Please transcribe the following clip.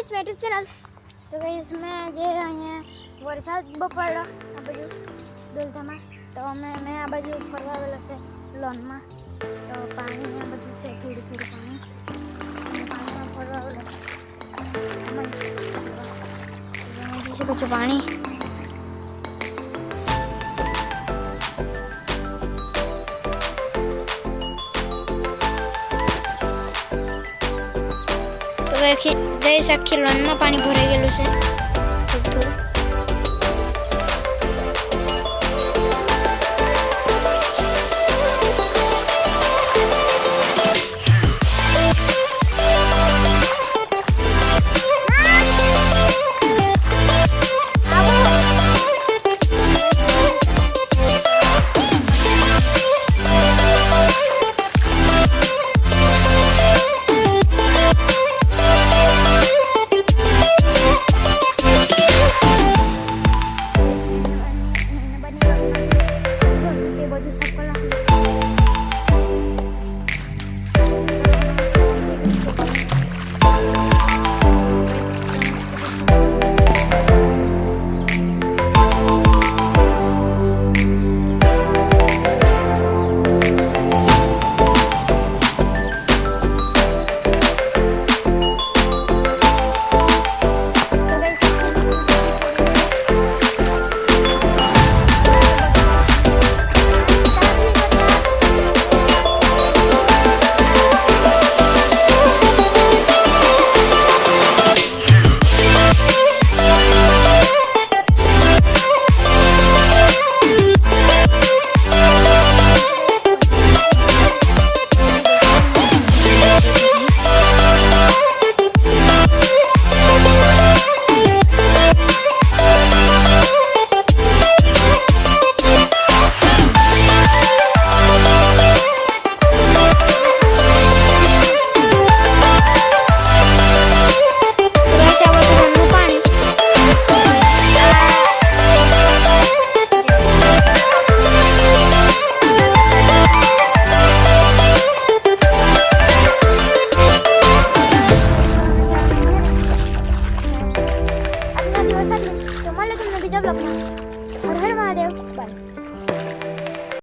Guys मेरी channel तो guys मैं जे अहीं वरसाद बपड़ो आ बाजू डोलतामां तो मैं आ बाजू फरवा आवेला छे लोનમાં तो पानी आ बाजू से थोड़ी थोड़ी पानी में फरवा आवेला से कुछ पानी तो गाइस आखी लोन में पानी भराई गेलुं छे।